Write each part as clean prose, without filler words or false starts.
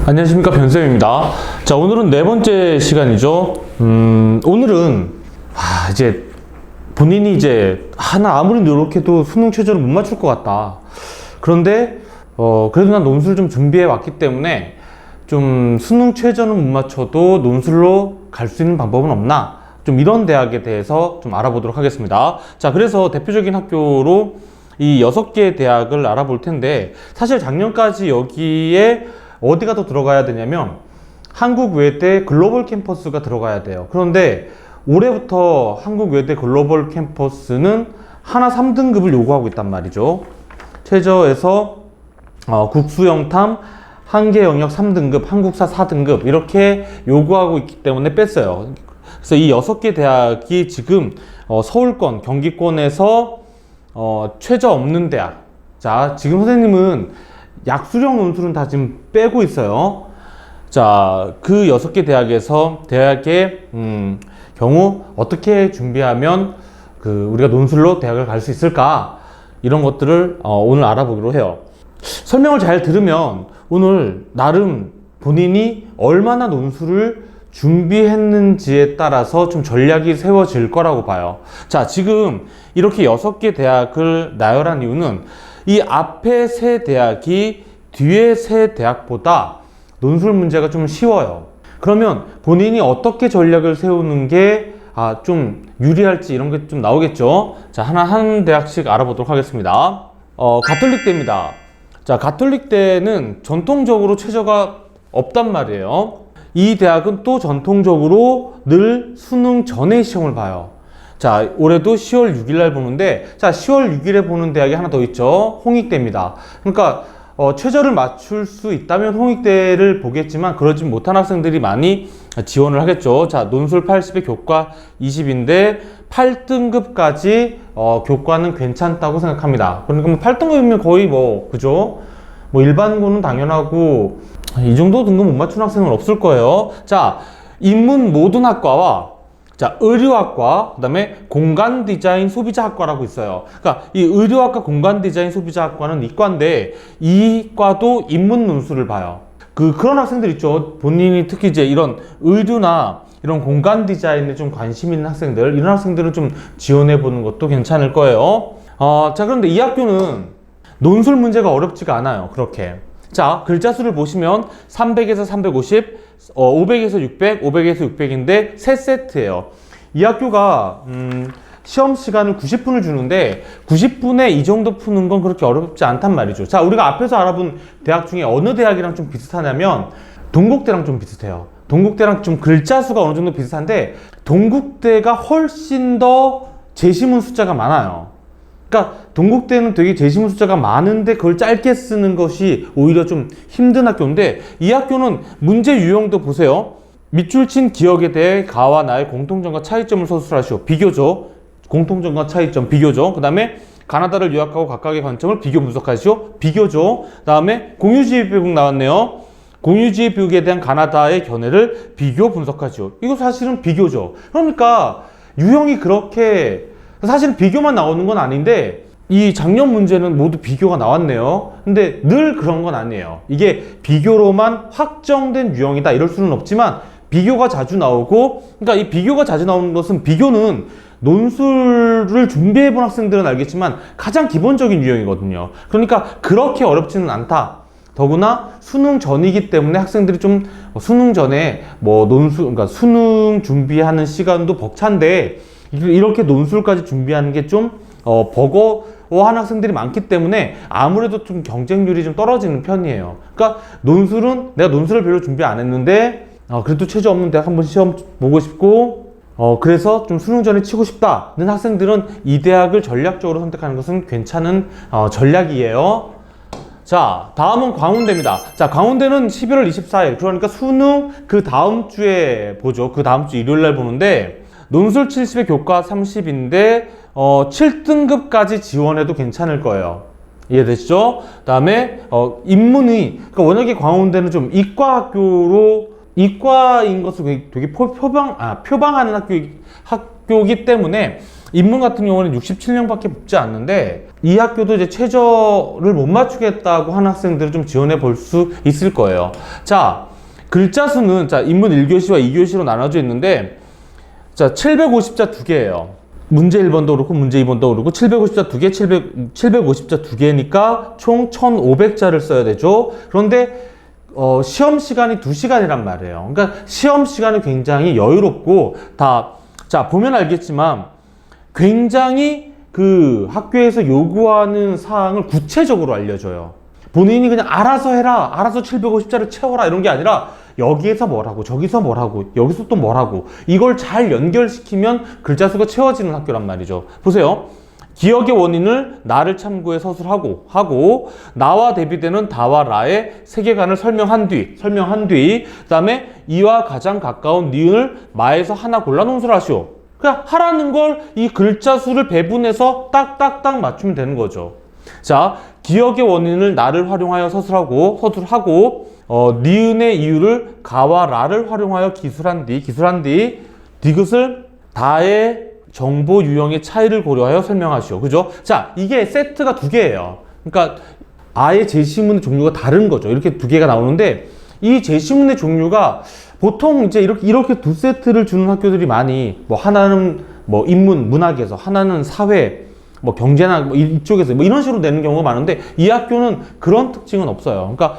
안녕하십니까, 변쌤입니다. 자, 오늘은 네 번째 시간이죠. 오늘은 이제 본인이 이제 아무리 노력해도 수능 최저를 못 맞출 것 같다. 그런데 그래도 난 논술 좀 준비해 왔기 때문에 좀 수능 최저는 못 맞춰도 논술로 갈 수 있는 방법은 없나? 좀 이런 대학에 대해서 좀 알아보도록 하겠습니다. 자, 그래서 대표적인 학교로 이 6개의 대학을 알아볼 텐데, 사실 작년까지 여기에 어디가 더 들어가야 되냐면 한국외대 글로벌 캠퍼스가 들어가야 돼요. 그런데 올해부터 한국외대 글로벌 캠퍼스는 하나 3등급을 요구하고 있단 말이죠. 최저에서 국수영탐, 한계영역 3등급, 한국사 4등급 이렇게 요구하고 있기 때문에 뺐어요. 그래서 이 6개 대학이 지금 서울권, 경기권에서 최저 없는 대학. 자, 지금 선생님은 약수령 논술은 다 지금 빼고 있어요. 자, 그 6개 대학에서 대학의 경우 어떻게 준비하면 우리가 논술로 대학을 갈 수 있을까? 이런 것들을 오늘 알아보기로 해요. 설명을 잘 들으면 오늘 나름 본인이 얼마나 논술을 준비했는지에 따라서 좀 전략이 세워질 거라고 봐요. 자, 지금 이렇게 6개 대학을 나열한 이유는 이 앞에 3 대학이 뒤에 3 대학보다 논술 문제가 좀 쉬워요. 그러면 본인이 어떻게 전략을 세우는 게 좀 유리할지 이런 게 좀 나오겠죠. 자, 한 대학씩 알아보도록 하겠습니다. 가톨릭대입니다. 자, 가톨릭대는 전통적으로 최저가 없단 말이에요. 이 대학은 또 전통적으로 늘 수능 전에 시험을 봐요. 자, 올해도 10월 6일 날 보는데, 자, 10월 6일에 보는 대학이 하나 더 있죠. 홍익대입니다. 그러니까 최저를 맞출 수 있다면 홍익대를 보겠지만 그러지 못한 학생들이 많이 지원을 하겠죠. 자, 논술 80에 교과 20인데 8등급까지 교과는 괜찮다고 생각합니다. 그러니까 뭐 8등급이면 거의 그죠? 일반고는 당연하고 이 정도 등급 못 맞춘 학생은 없을 거예요. 자, 인문 모든 학과와 의료학과, 그 다음에 공간디자인 소비자학과라고 있어요. 그러니까 이 의료학과 공간디자인 소비자학과는 이과인데 이 과도 인문 논술을 봐요. 그런 학생들 있죠. 본인이 특히 이제 이런 의류나 이런 공간디자인에 좀 관심 있는 학생들, 이런 학생들은 좀 지원해 보는 것도 괜찮을 거예요. 자, 그런데 이 학교는 논술 문제가 어렵지가 않아요. 그렇게. 자, 글자 수를 보시면 300에서 350, 500에서 600, 500에서 600인데 3세트예요. 이 학교가 시험 시간을 90분을 주는데 90분에 이 정도 푸는 건 그렇게 어렵지 않단 말이죠. 자, 우리가 앞에서 알아본 대학 중에 어느 대학이랑 좀 비슷하냐면 동국대랑 좀 비슷해요. 동국대랑 좀 글자 수가 어느 정도 비슷한데 동국대가 훨씬 더 제시문 숫자가 많아요. 그러니까 동국대는 되게 제시문 숫자가 많은데 그걸 짧게 쓰는 것이 오히려 좀 힘든 학교인데, 이 학교는 문제 유형도 보세요. 밑줄 친 기억에 대해 가와 나의 공통점과 차이점을 서술하시오. 비교죠. 공통점과 차이점 비교죠. 그 다음에 가나다를 유학하고 각각의 관점을 비교 분석하시오. 비교죠. 그 다음에 공유지의 비극 나왔네요. 공유지의 비극에 대한 가나다의 견해를 비교 분석하시오. 이거 사실은 비교죠. 그러니까 유형이 그렇게 사실은 비교만 나오는 건 아닌데 이 작년 문제는 모두 비교가 나왔네요. 근데 늘 그런 건 아니에요. 이게 비교로만 확정된 유형이다 이럴 수는 없지만 비교가 자주 나오고, 그러니까 이 비교가 자주 나오는 것은, 비교는 논술을 준비해 본 학생들은 알겠지만 가장 기본적인 유형이거든요. 그러니까 그렇게 어렵지는 않다. 더구나 수능 전이기 때문에 학생들이 좀 수능 전에 그러니까 수능 준비하는 시간도 벅찬데 이렇게 논술까지 준비하는 게 좀 버거워하는 학생들이 많기 때문에 아무래도 좀 경쟁률이 좀 떨어지는 편이에요. 그러니까 논술은 내가 논술을 별로 준비 안 했는데 그래도 최저 없는 대학 한번 시험 보고 싶고 그래서 좀 수능 전에 치고 싶다는 학생들은 이 대학을 전략적으로 선택하는 것은 괜찮은 전략이에요. 자, 다음은 광운대입니다. 자, 광운대는 11월 24일, 그러니까 수능 그 다음 주에 보죠. 그 다음 주 일요일 날 보는데 논술 70에 교과 30인데 7등급까지 지원해도 괜찮을 거예요. 이해되시죠? 그 다음에 인문의, 그러니까 워낙에 광운대는 좀 이과 학교로, 이과인 것을 되게 표방하는 학교이기 때문에 인문 같은 경우는 67명밖에 뽑지 않는데 이 학교도 이제 최저를 못 맞추겠다고 하는 학생들을 좀 지원해 볼 수 있을 거예요. 자, 글자 수는 자, 인문 1교시와 2교시로 나눠져 있는데 자, 750자 2개예요. 문제 1번도 그렇고 문제 2번도 그렇고 750자 2개, 750자 2개니까 총 1500자를 써야 되죠. 그런데 시험 시간이 2시간이란 말이에요. 그러니까 시험 시간은 굉장히 여유롭고 자, 보면 알겠지만 굉장히 그 학교에서 요구하는 사항을 구체적으로 알려줘요. 본인이 그냥 알아서 해라, 알아서 750자를 채워라 이런 게 아니라 여기에서 뭘 하고 저기서 뭘 하고 여기서 또 뭘 하고 이걸 잘 연결시키면 글자 수가 채워지는 학교란 말이죠. 보세요. 기억의 원인을 나를 참고해 서술하고 나와 대비되는 다와 라의 세계관을 설명한 뒤 그다음에 이와 가장 가까운 니은을 마에서 하나 골라 논술하시오. 그냥 하라는 걸 이 글자 수를 배분해서 딱딱딱 맞추면 되는 거죠. 자, 기억의 원인을 나를 활용하여 서술하고 니은의 이유를 가와 라를 활용하여 기술한 뒤 디귿을 다의 정보 유형의 차이를 고려하여 설명하시오. 그죠? 자, 이게 세트가 2개예요. 그러니까 아예 제시문의 종류가 다른 거죠. 이렇게 2개가 나오는데 이 제시문의 종류가 보통 이제 이렇게 2세트를 주는 학교들이 많이 하나는 인문, 문학에서 하나는 사회, 경제나 이쪽에서 이런 식으로 내는 경우가 많은데 이 학교는 그런 특징은 없어요. 그러니까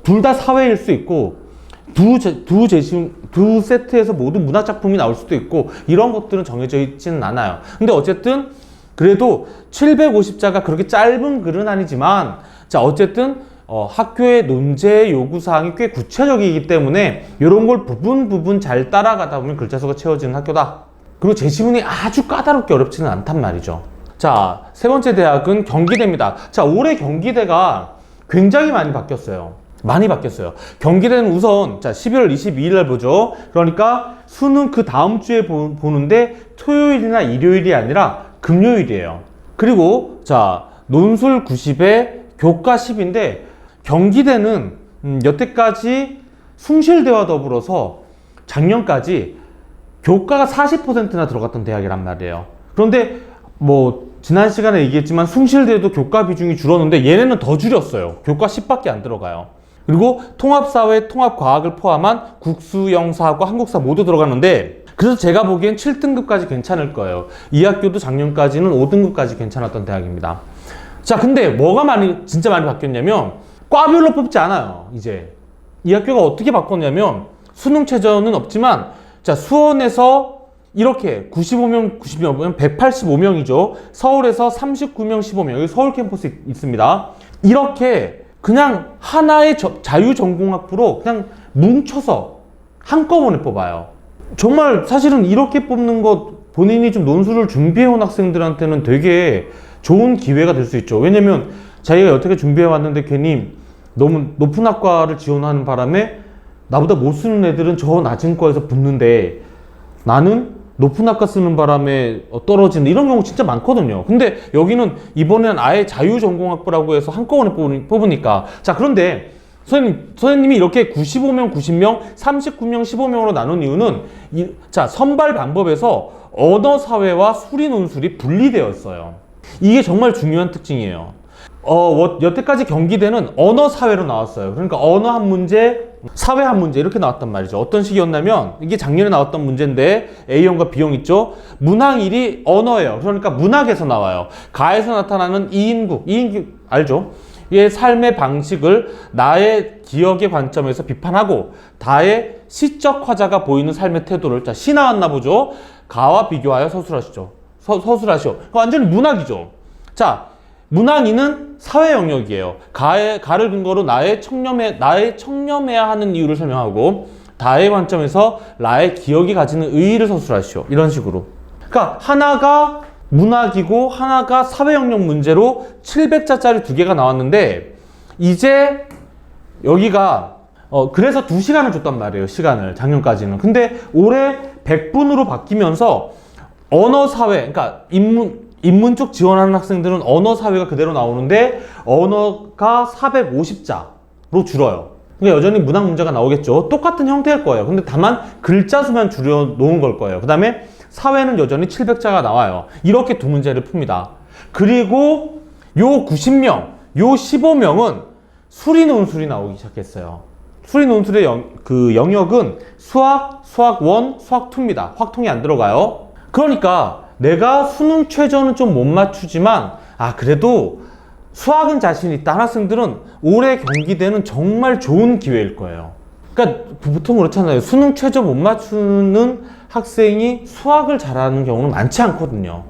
둘 다 사회일 수 있고 두 세트에서 모든 문학 작품이 나올 수도 있고 이런 것들은 정해져 있지는 않아요. 근데 어쨌든 그래도 750자가 그렇게 짧은 글은 아니지만 자, 어쨌든 학교의 논제 요구사항이 꽤 구체적이기 때문에 이런 걸 부분 잘 따라가다 보면 글자 수가 채워지는 학교다. 그리고 제시문이 아주 까다롭게 어렵지는 않단 말이죠. 자, 세 번째 대학은 경기대입니다. 자, 올해 경기대가 굉장히 많이 바뀌었어요. 경기대는 우선 자, 11월 22일 날 보죠. 그러니까 수능 그 다음 주에 보는데 토요일이나 일요일이 아니라 금요일이에요. 그리고 자, 논술 90에 교과 10인데 경기대는 여태까지 숭실대와 더불어서 작년까지 교과가 40%나 들어갔던 대학이란 말이에요. 그런데 지난 시간에 얘기했지만 숭실대도 교과 비중이 줄었는데 얘네는 더 줄였어요. 교과 10밖에 안 들어가요. 그리고 통합사회, 통합과학을 포함한 국수, 영사하고 한국사 모두 들어가는데 그래서 제가 보기엔 7등급까지 괜찮을 거예요. 이 학교도 작년까지는 5등급까지 괜찮았던 대학입니다. 자, 근데 진짜 많이 바뀌었냐면 과별로 뽑지 않아요. 이제 이 학교가 어떻게 바꿨냐면 수능 최저는 없지만 자, 수원에서 이렇게 95명 185명이죠. 서울에서 39명 15명 여기 서울 캠퍼스 있습니다. 이렇게 그냥 하나의 자유전공학부로 그냥 뭉쳐서 한꺼번에 뽑아요. 정말 사실은 이렇게 뽑는 것 본인이 좀 논술을 준비해온 학생들한테는 되게 좋은 기회가 될 수 있죠. 왜냐면 자기가 여태까지 준비해왔는데 괜히 너무 높은 학과를 지원하는 바람에 나보다 못 쓰는 애들은 저 낮은 과에서 붙는데 나는 높은 학과 쓰는 바람에 떨어지는 이런 경우 진짜 많거든요. 근데 여기는 이번에는 아예 자유전공학부라고 해서 한꺼번에 뽑으니까 자, 그런데 선생님이 이렇게 95명, 90명, 39명, 15명으로 나눈 이유는 자, 선발 방법에서 언어사회와 수리논술이 분리되어 있어요. 이게 정말 중요한 특징이에요. 여태까지 경기대는 언어사회로 나왔어요. 그러니까 언어 한 문제, 사회 한 문제 이렇게 나왔단 말이죠. 어떤 식이었냐면 이게 작년에 나왔던 문제인데 A형과 B형 있죠. 문항1이 언어예요. 그러니까 문학에서 나와요. 가에서 나타나는 이인국 알죠? 얘의 삶의 방식을 나의 기억의 관점에서 비판하고 다의 시적 화자가 보이는 삶의 태도를 자, 시 나왔나 보죠. 가와 비교하여 서술하시오. 완전히 문학이죠. 자, 문항2는 사회 영역이에요. 가를 근거로 나의 청렴해야 하는 이유를 설명하고 다의 관점에서 나의 기억이 가지는 의의를 서술하시오. 이런 식으로. 그러니까 하나가 문학이고 하나가 사회 영역 문제로 700자짜리 2개가 나왔는데 이제 여기가 그래서 2시간을 줬단 말이에요. 시간을 작년까지는. 근데 올해 100분으로 바뀌면서 언어사회, 그러니까 인문 쪽 지원하는 학생들은 언어사회가 그대로 나오는데 언어가 450자로 줄어요. 그러니까 여전히 문학 문제가 나오겠죠. 똑같은 형태일 거예요. 근데 다만 글자 수만 줄여 놓은 걸 거예요. 그 다음에 사회는 여전히 700자가 나와요. 이렇게 두 문제를 풉니다. 그리고 요 90명, 요 15명은 수리 논술이 나오기 시작했어요. 수리 논술의 그 영역은 수학, 수학 1, 수학 2입니다. 확통이 안 들어가요. 그러니까 내가 수능 최저는 좀 못 맞추지만 그래도 수학은 자신 있다 한 학생들은 올해 경기대는 정말 좋은 기회일 거예요. 그러니까 보통 그렇잖아요. 수능 최저 못 맞추는 학생이 수학을 잘하는 경우는 많지 않거든요.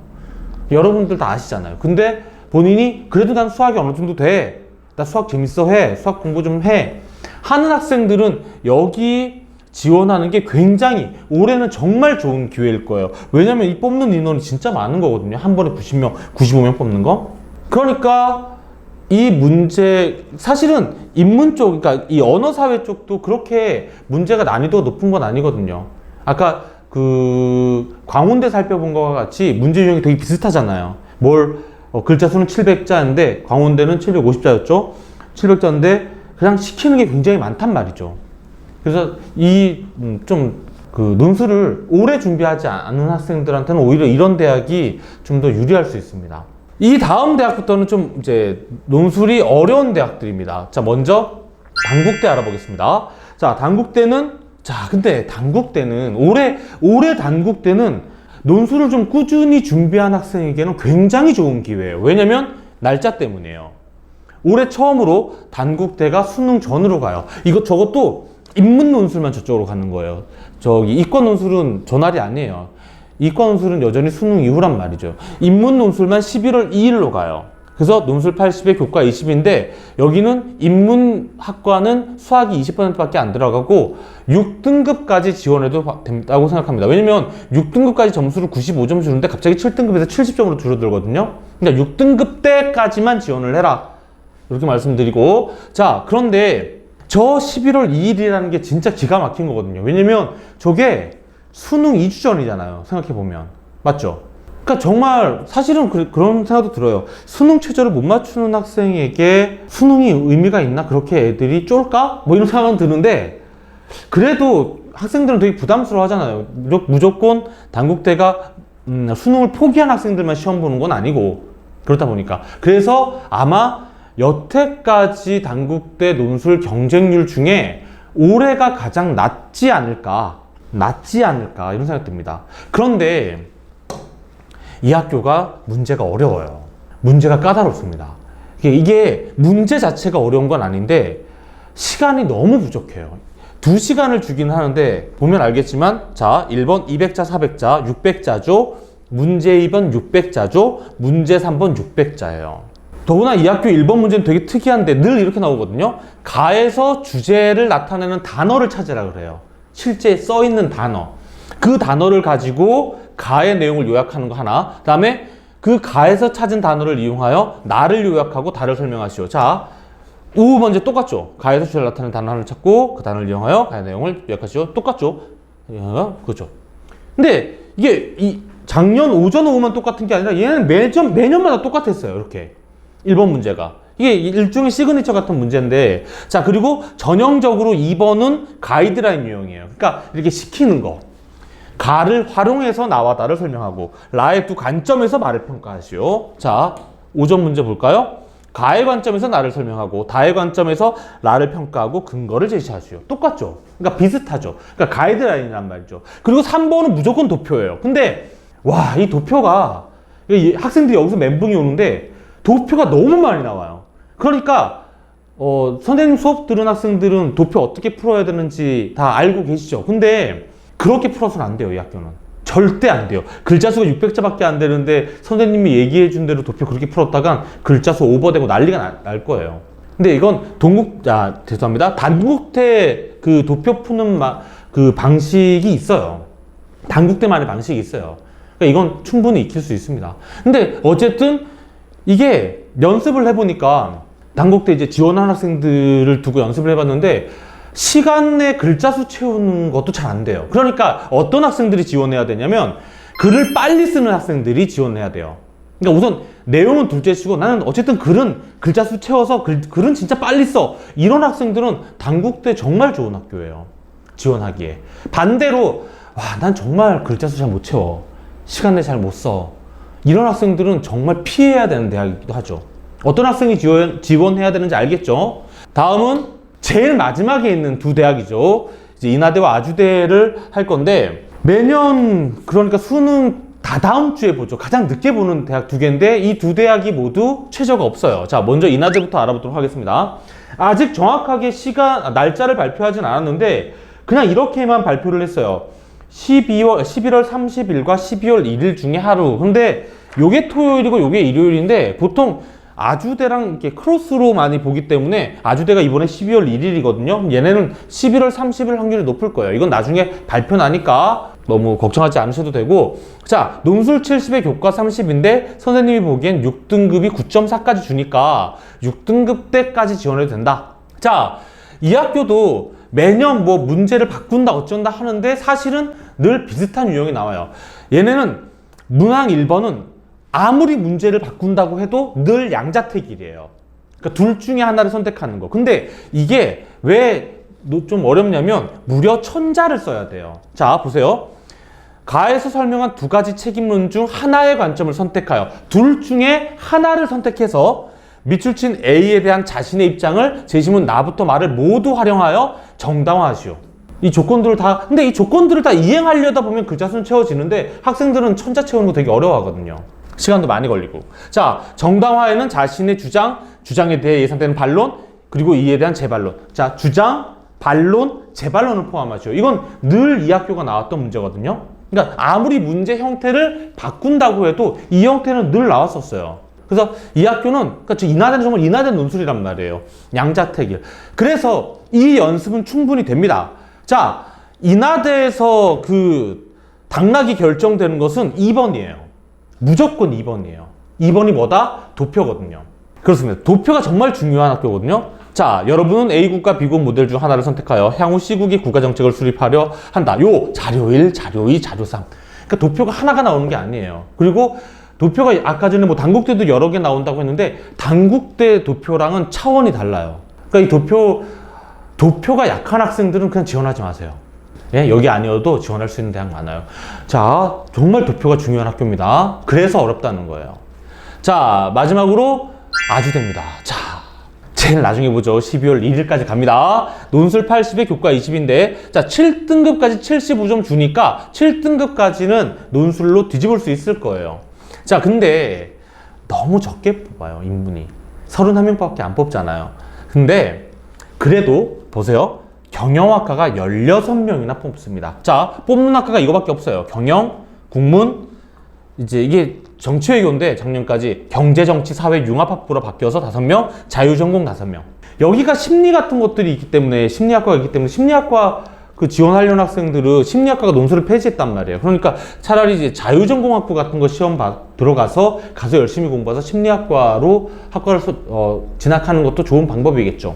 여러분들 다 아시잖아요. 근데 본인이 그래도 난 수학이 어느 정도 돼. 나 수학 재밌어 해. 수학 공부 좀 해. 하는 학생들은 여기 지원하는 게 굉장히 올해는 정말 좋은 기회일 거예요. 왜냐면 이 뽑는 인원이 진짜 많은 거거든요. 한 번에 90명, 95명 뽑는 거. 그러니까 이 문제, 사실은 인문 쪽, 그러니까 이 언어사회 쪽도 그렇게 문제가 난이도가 높은 건 아니거든요. 아까 그 광운대 살펴본 것과 같이 문제 유형이 되게 비슷하잖아요. 글자 수는 700자인데 광운대는 750자였죠. 700자인데 그냥 시키는 게 굉장히 많단 말이죠. 그래서 그 논술을 오래 준비하지 않은 학생들한테는 오히려 이런 대학이 좀 더 유리할 수 있습니다. 이 다음 대학부터는 좀 이제 논술이 어려운 대학들입니다. 자, 먼저 단국대 알아보겠습니다. 자, 근데 단국대는 올해 단국대는 논술을 좀 꾸준히 준비한 학생에게는 굉장히 좋은 기회예요. 왜냐면 날짜 때문이에요. 올해 처음으로 단국대가 수능 전으로 가요. 저것도 인문 논술만 저쪽으로 가는 거예요. 이과 논술은 전날이 아니에요. 이과 논술은 여전히 수능 이후란 말이죠. 인문 논술만 11월 2일로 가요. 그래서 논술 80에 교과 20인데 여기는 인문학과는 수학이 20%밖에 안 들어가고 6등급까지 지원해도 된다고 생각합니다. 왜냐면 6등급까지 점수를 95점 주는데 갑자기 7등급에서 70점으로 줄어들거든요. 그러니까 6등급 때까지만 지원을 해라. 이렇게 말씀드리고, 자, 그런데 저 11월 2일이라는 게 진짜 기가 막힌 거거든요. 왜냐면 저게 수능 2주 전이잖아요. 생각해보면. 맞죠? 그러니까 정말 사실은 그런 생각도 들어요. 수능 최저를 못 맞추는 학생에게 수능이 의미가 있나? 그렇게 애들이 쫄까? 뭐 이런 생각은 드는데 그래도 학생들은 되게 부담스러워 하잖아요. 무조건 단국대가 수능을 포기한 학생들만 시험 보는 건 아니고 그렇다 보니까. 그래서 아마 여태까지 단국대 논술 경쟁률 중에 올해가 가장 낮지 않을까 이런 생각이 듭니다. 그런데 이 학교가 문제가 어려워요. 문제가 까다롭습니다. 이게 문제 자체가 어려운 건 아닌데 시간이 너무 부족해요. 2시간을 주긴 하는데 보면 알겠지만, 자, 1번 200자 400자 600자죠. 문제 2번 600자죠. 문제 3번 600자예요. 더구나 이 학교 1번 문제는 되게 특이한데 늘 이렇게 나오거든요. 가에서 주제를 나타내는 단어를 찾으라 그래요. 실제 써있는 단어. 그 단어를 가지고 가의 내용을 요약하는 거 하나, 그 다음에 그 가에서 찾은 단어를 이용하여 나를 요약하고 다를 설명하시오. 자, 5 문제 똑같죠? 가에서 주제를 나타내는 단어 하나를 찾고 그 단어를 이용하여 가의 내용을 요약하시오. 똑같죠? 그렇죠. 근데 이게 작년 오전 오후만 똑같은 게 아니라 얘는 매년마다 똑같았어요. 이렇게 1번 문제가. 이게 일종의 시그니처 같은 문제인데, 자, 그리고 전형적으로 2번은 가이드라인 유형이에요. 그러니까 이렇게 시키는 거. 가를 활용해서 나와 나를 설명하고 라의 두 관점에서 말을 평가하시오. 자, 5점 문제 볼까요? 가의 관점에서 나를 설명하고 다의 관점에서 라를 평가하고 근거를 제시하시오. 똑같죠? 그러니까 비슷하죠? 그러니까 가이드라인이란 말이죠. 그리고 3번은 무조건 도표예요. 근데 와, 이 도표가 학생들이 여기서 멘붕이 오는데 도표가 너무 많이 나와요. 그러니까 선생님 수업 들은 학생들은 도표 어떻게 풀어야 되는지 다 알고 계시죠? 근데 그렇게 풀어서는 안 돼요. 이 학교는 절대 안 돼요. 글자 수가 600자밖에 안 되는데 선생님이 얘기해 준 대로 도표 그렇게 풀었다간 글자 수 오버되고 난리가 날 거예요. 근데 이건 죄송합니다. 단국대 그 도표 푸는 그 방식이 있어요. 단국대만의 방식이 있어요. 그러니까 이건 충분히 익힐 수 있습니다. 근데 어쨌든 이게 연습을 해보니까 단국대 이제 지원한 학생들을 두고 연습을 해봤는데 시간 내 글자 수 채우는 것도 잘 안 돼요. 그러니까 어떤 학생들이 지원해야 되냐면 글을 빨리 쓰는 학생들이 지원해야 돼요. 그러니까 우선 내용은 둘째 치고 나는 어쨌든 글자 수 채워서 글은 진짜 빨리 써. 이런 학생들은 단국대 정말 좋은 학교예요. 지원하기에. 반대로 난 정말 글자 수 잘 못 채워. 시간 내 잘 못 써. 이런 학생들은 정말 피해야 되는 대학이기도 하죠. 어떤 학생이 지원해야 되는지 알겠죠? 다음은 제일 마지막에 있는 두 대학이죠. 이제 인하대와 아주대를 할 건데, 매년 그러니까 수능 다다음 주에 보죠. 가장 늦게 보는 대학 두 개인데 이 두 대학이 모두 최저가 없어요. 자, 먼저 인하대부터 알아보도록 하겠습니다. 아직 정확하게 날짜를 발표하진 않았는데 그냥 이렇게만 발표를 했어요. 11월 30일과 12월 1일 중에 하루. 근데 요게 토요일이고 요게 일요일인데 보통 아주대랑 이렇게 크로스로 많이 보기 때문에 아주대가 이번에 12월 1일이거든요. 얘네는 11월 30일 확률이 높을 거예요. 이건 나중에 발표 나니까 너무 걱정하지 않으셔도 되고, 자, 논술 70에 교과 30인데 선생님이 보기엔 6등급이 9.4까지 주니까 6등급 때까지 지원해도 된다. 자, 이 학교도 매년 뭐 문제를 바꾼다 어쩐다 하는데 사실은 늘 비슷한 유형이 나와요. 얘네는 문항 1번은 아무리 문제를 바꾼다고 해도 늘 양자택일이에요. 그러니까 둘 중에 하나를 선택하는 거. 근데 이게 왜 좀 어렵냐면 무려 천자를 써야 돼요. 자, 보세요. 가에서 설명한 두 가지 책임론 중 하나의 관점을 선택하여 둘 중에 하나를 선택해서 밑줄 친 A에 대한 자신의 입장을 제시문 나부터 말을 모두 활용하여 정당화하시오. 이 조건들을 다, 근데 이 조건들을 다 이행하려다 보면 글자 수는 채워지는데 학생들은 천자 채우는 거 되게 어려워하거든요. 시간도 많이 걸리고. 자, 정당화에는 자신의 주장에 대해 예상되는 반론, 그리고 이에 대한 재반론. 자, 주장, 반론, 재반론을 포함하죠. 이건 늘 이 학교가 나왔던 문제거든요. 그러니까 아무리 문제 형태를 바꾼다고 해도 이 형태는 늘 나왔었어요. 그래서 이 학교는, 그러니까 인하대는 정말 인하대 논술이란 말이에요. 양자택일. 그래서 이 연습은 충분히 됩니다. 자, 인하대에서 그 당락이 결정되는 것은 2번이에요. 무조건 2번이에요. 2번이 뭐다? 도표거든요. 그렇습니다. 도표가 정말 중요한 학교거든요. 자, 여러분은 A국과 B국 모델 중 하나를 선택하여 향후 C국의 국가정책을 수립하려 한다. 요 자료 1, 자료 2, 자료 3. 그러니까 도표가 하나가 나오는 게 아니에요. 그리고 도표가 아까 전에 뭐 단국대도 여러 개 나온다고 했는데 단국대 도표랑은 차원이 달라요. 그러니까 이 도표가 약한 학생들은 그냥 지원하지 마세요. 예, 여기 아니어도 지원할 수 있는 대학 많아요. 자, 정말 도표가 중요한 학교입니다. 그래서 어렵다는 거예요. 자, 마지막으로 아주대입니다. 자, 제일 나중에 보죠. 12월 1일까지 갑니다. 논술 80에 교과 20인데, 자, 7등급까지 75점 주니까 7등급까지는 논술로 뒤집을 수 있을 거예요. 자, 근데 너무 적게 뽑아요, 인문이. 31명밖에 안 뽑잖아요. 근데 그래도 보세요. 경영학과가 16명이나 뽑습니다. 자, 뽑는 학과가 이거밖에 없어요. 경영, 국문, 이제 이게 정치외교인데 작년까지 경제정치사회융합학부로 바뀌어서 5명, 자유전공 5명. 여기가 심리 같은 것들이 있기 때문에, 심리학과가 있기 때문에 심리학과 그 지원하려는 학생들은 심리학과가 논술을 폐지했단 말이에요. 그러니까 차라리 이제 자유전공학부 같은 거 시험 들어가서 가서 열심히 공부해서 심리학과로 학과를 진학하는 것도 좋은 방법이겠죠.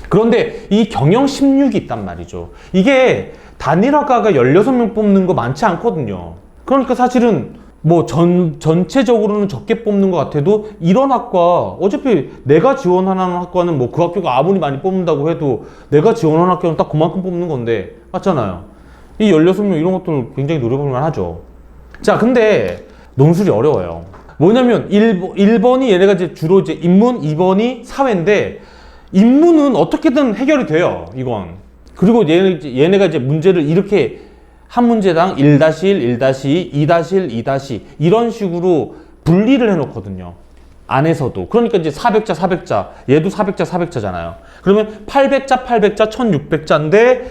그런데 이 경영 16이 있단 말이죠. 이게 단일학과가 16명 뽑는 거 많지 않거든요. 그러니까 사실은 뭐 전체적으로는 적게 뽑는 것 같아도 이런 학과, 어차피 내가 지원하는 학과는 뭐 그 학교가 아무리 많이 뽑는다고 해도 내가 지원하는 학교는 딱 그만큼 뽑는 건데, 맞잖아요. 이 16명 이런 것들 굉장히 노려볼만 하죠. 자, 근데 논술이 어려워요. 뭐냐면 1번이 얘네가 이제 주로 이제 인문, 2번이 사회인데, 인문은 어떻게든 해결이 돼요, 이건. 그리고 얘네가 이제 문제를 이렇게 한 문제당 1-1, 1-2, 2-1, 2-2 이런 식으로 분리를 해놓거든요. 안에서도. 그러니까 이제 400자, 400자. 얘도 400자, 400자잖아요. 그러면 800자, 800자, 1600자인데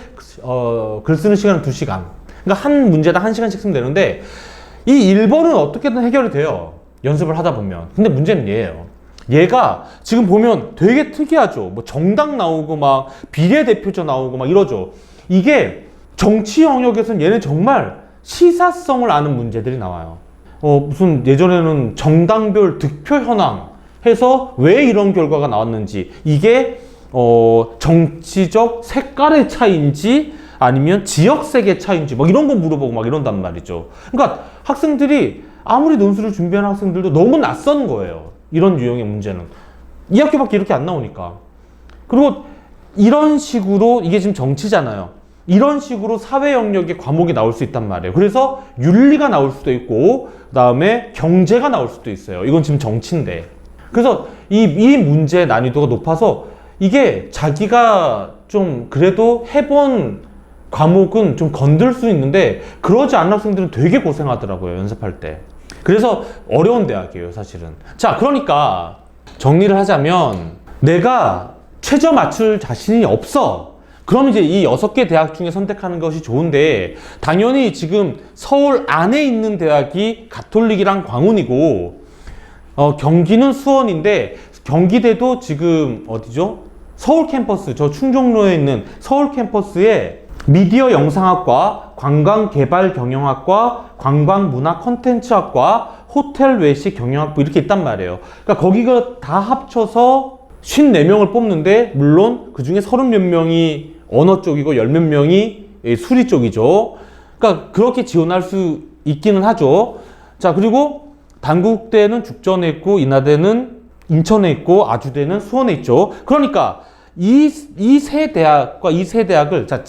글 쓰는 시간은 2시간. 그러니까 한 문제당 1시간씩 쓰면 되는데 이 1번은 어떻게든 해결이 돼요. 연습을 하다 보면. 근데 문제는 얘예요. 얘가 지금 보면 되게 특이하죠. 뭐 정당 나오고 막 비례대표자 나오고 막 이러죠. 이게 정치 영역에서는 얘는 정말 시사성을 아는 문제들이 나와요. 무슨 예전에는 정당별 득표 현황 해서 왜 이런 결과가 나왔는지, 이게 정치적 색깔의 차이인지 아니면 지역색의 차이인지 막 이런 거 물어보고 막 이런단 말이죠. 그러니까 학생들이 아무리 논술을 준비하는 학생들도 너무 낯선 거예요. 이런 유형의 문제는. 이 학교밖에 이렇게 안 나오니까. 그리고 이런 식으로, 이게 지금 정치잖아요. 이런 식으로 사회 영역의 과목이 나올 수 있단 말이에요. 그래서 윤리가 나올 수도 있고 그 다음에 경제가 나올 수도 있어요. 이건 지금 정치인데. 그래서 이 문제의 난이도가 높아서 이게 자기가 좀 그래도 해본 과목은 좀 건들 수 있는데 그러지 않은 학생들은 되게 고생하더라고요. 연습할 때. 그래서 어려운 대학이에요, 사실은. 자, 그러니까 정리를 하자면 내가 최저 맞출 자신이 없어. 그럼 이제 이 6개 대학 중에 선택하는 것이 좋은데 당연히 지금 서울 안에 있는 대학이 가톨릭이랑 광운이고 경기는 수원인데 경기대도 지금 어디죠? 서울 캠퍼스, 저 충정로에 있는 서울 캠퍼스에 미디어 영상학과, 관광개발경영학과, 관광문화 컨텐츠학과, 호텔 외식 경영학부 이렇게 있단 말이에요. 그러니까 거기가 다 합쳐서 54명을 뽑는데 물론 그 중에 30몇 명이 언어 쪽이고 10몇 명이 수리 쪽이죠. 그러니까 그렇게 지원할 수 있기는 하죠. 자, 그리고 단국대는 죽전에 있고 인하대는 인천에 있고 아주대는 수원에 있죠. 그러니까 이 세 대학과 이 세 대학을 자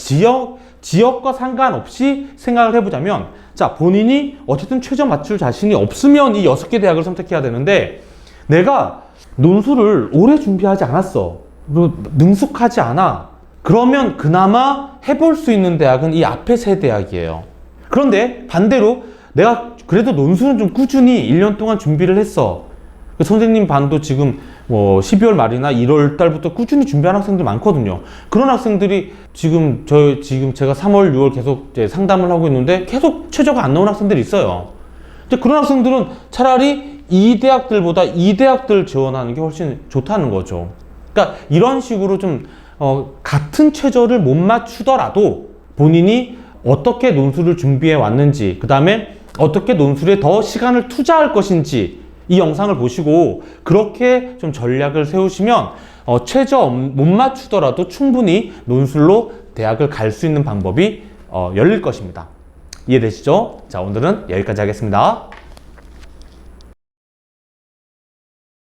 지역과 상관없이 생각을 해보자면 자 본인이 어쨌든 최저 맞출 자신이 없으면 이 6개 대학을 선택해야 되는데 내가 논술을 오래 준비하지 않았어. 그리고 능숙하지 않아. 그러면 그나마 해볼 수 있는 대학은 이 앞에 세 대학이에요. 그런데 반대로 내가 그래도 논술은 좀 꾸준히 1년 동안 준비를 했어. 선생님 반도 지금 뭐 12월 말이나 1월 달부터 꾸준히 준비하는 학생들 많거든요. 그런 학생들이 지금 제가 3월, 6월 계속 이제 상담을 하고 있는데 계속 최저가 안 나온 학생들이 있어요. 근데 그런 학생들은 차라리 이 대학들보다 이 대학들 지원하는 게 훨씬 좋다는 거죠. 그러니까 이런 식으로 좀 같은 최저를 못 맞추더라도 본인이 어떻게 논술을 준비해 왔는지, 그 다음에 어떻게 논술에 더 시간을 투자할 것인지 이 영상을 보시고 그렇게 좀 전략을 세우시면 최저 못 맞추더라도 충분히 논술로 대학을 갈 수 있는 방법이 열릴 것입니다. 이해되시죠? 자, 오늘은 여기까지 하겠습니다.